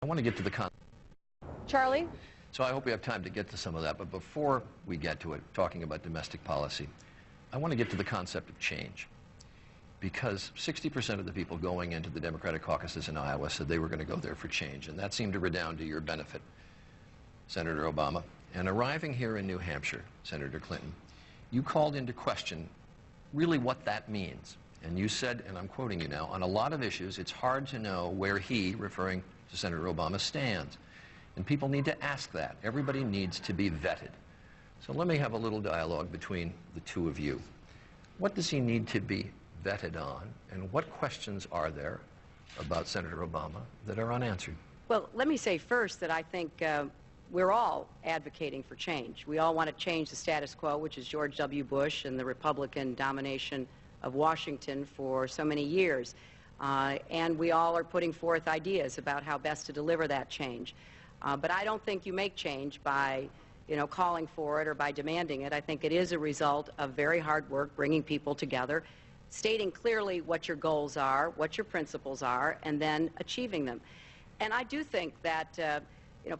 I want to get to the Charlie? So I hope we have time to get to some of that, but before we get to it, talking about domestic policy, I want to get to the concept of change. Because 60% of the people going into the Democratic caucuses in Iowa said they were going to go there for change, and that seemed to redound to your benefit, Senator Obama. And arriving here in New Hampshire, Senator Clinton, you called into question really what that means. And you said, and I'm quoting you now, on a lot of issues, it's hard to know where he, referring to Senator Obama, stands. And people need to ask that. Everybody needs to be vetted. So let me have a little dialogue between the two of you. What does he need to be vetted on, and what questions are there about Senator Obama that are unanswered? Well, let me say first that I think we're all advocating for change. We all want to change the status quo, which is George W. Bush and the Republican domination of Washington for so many years. And we all are putting forth ideas about how best to deliver that change. But I don't think you make change by, calling for it or by demanding it. I think it is a result of very hard work, bringing people together, stating clearly what your goals are, what your principles are, and then achieving them. And I do think that,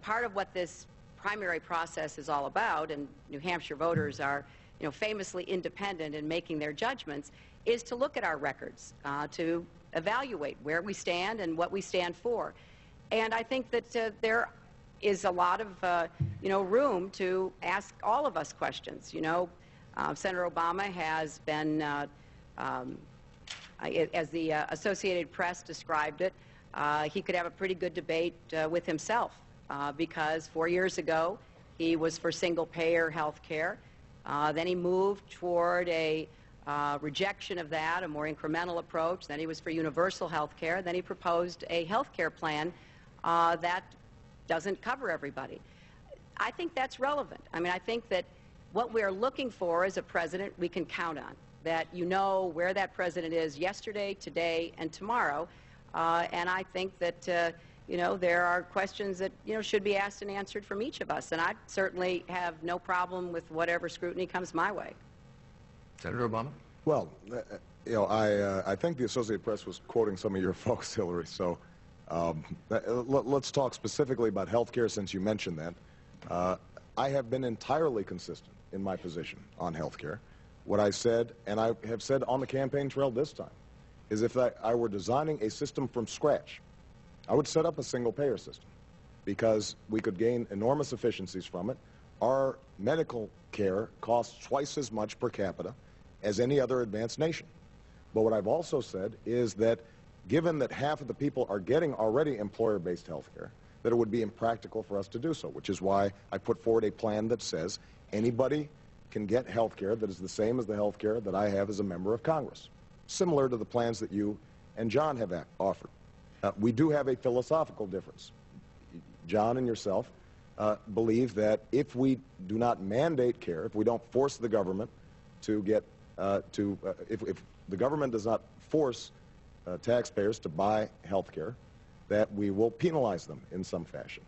part of what this primary process is all about, and New Hampshire voters are, famously independent in making their judgments, is to look at our records, to evaluate where we stand and what we stand for. And I think that there is a lot of, room to ask all of us questions. Senator Obama has been, as the Associated Press described it, he could have a pretty good debate with himself because 4 years ago he was for single-payer health care. Then he moved toward a rejection of that, a more incremental approach. Then he was for universal health care. Then he proposed a health care plan that doesn't cover everybody. I think that's relevant. I mean, I think that what we're looking for as a president, we can count on. That you know where that president is yesterday, today, and tomorrow. And I think that, there are questions that, should be asked and answered from each of us. And I certainly have no problem with whatever scrutiny comes my way. Senator Obama? Well, I think the Associated Press was quoting some of your folks, Hillary. So let's talk specifically about health care since you mentioned that. I have been entirely consistent in my position on health care. What I said, and I have said on the campaign trail this time, is if I were designing a system from scratch, I would set up a single-payer system because we could gain enormous efficiencies from it. Our medical care costs twice as much per capita as any other advanced nation. But what I've also said is that given that half of the people are getting already employer-based health care, that it would be impractical for us to do so, which is why I put forward a plan that says anybody can get health care that is the same as the health care that I have as a member of Congress, similar to the plans that you and John have offered. We do have a philosophical difference. John and yourself believe that if we do not mandate care, if we don't force the government to get, if the government does not force taxpayers to buy health care, that we will penalize them in some fashion.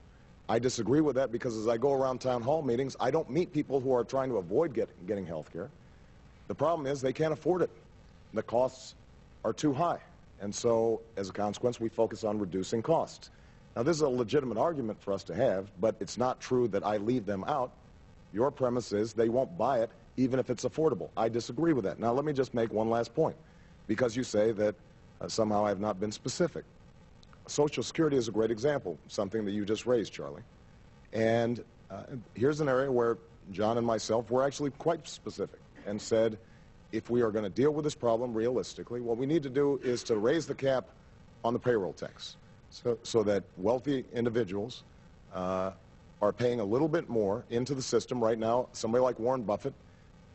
I disagree with that because as I go around town hall meetings, I don't meet people who are trying to avoid getting health care. The problem is they can't afford it. The costs are too high. And so, as a consequence, we focus on reducing costs. Now, this is a legitimate argument for us to have, but it's not true that I leave them out. Your premise is they won't buy it even if it's affordable. I disagree with that. Now, let me just make one last point, because you say that somehow I have not been specific. Social Security is a great example, something that you just raised, Charlie. And here's an area where John and myself were actually quite specific and said, if we are going to deal with this problem realistically, what we need to do is to raise the cap on the payroll tax so that wealthy individuals are paying a little bit more into the system. Right now, somebody like Warren Buffett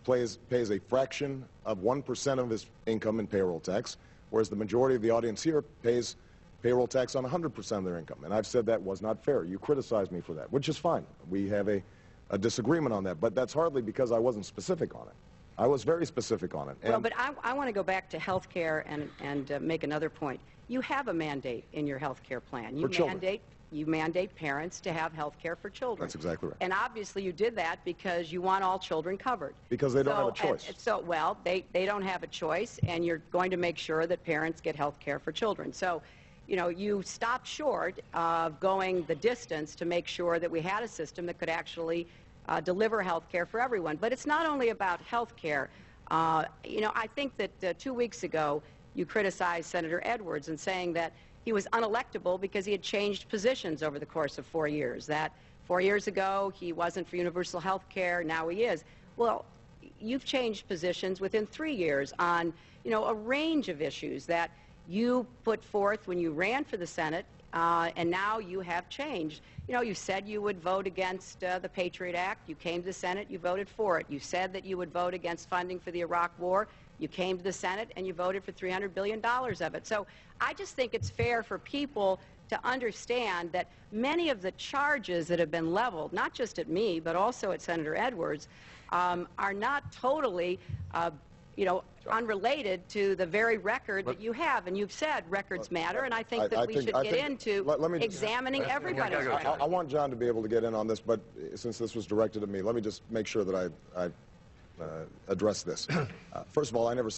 pays a fraction of 1% of his income in payroll tax, whereas the majority of the audience here pays payroll tax on 100% of their income. And I've said that was not fair. You criticized me for that, which is fine. We have a disagreement on that, but that's hardly because I wasn't specific on it. I was very specific on it. Well, but I want to go back to health care and make another point. You have a mandate in your health care plan. You mandate parents to have health care for children. That's exactly right. And obviously you did that because you want all children covered. Because they don't have a choice. Well, they don't have a choice, and you're going to make sure that parents get health care for children. So you know, you stopped short of going the distance to make sure that we had a system that could actually deliver health care for everyone. But it's not only about health care. You know, I think that 2 weeks ago you criticized Senator Edwards in saying that he was unelectable because he had changed positions over the course of 4 years, that 4 years ago he wasn't for universal health care, now he is. Well, you've changed positions within 3 years on, you know, a range of issues that you put forth when you ran for the Senate, and now you have changed. You know, you said you would vote against the Patriot Act. You came to the Senate, you voted for it. You said that you would vote against funding for the Iraq War. You came to the Senate and you voted for $300 billion of it. So I just think it's fair for people to understand that many of the charges that have been leveled, not just at me, but also at Senator Edwards, are not totally, you know, unrelated to the very record that you have. And you've said records matter, and I think that we should get into examining everybody's record. I want John to be able to get in on this, but since this was directed at me, let me just make sure that I address this. First of all, I never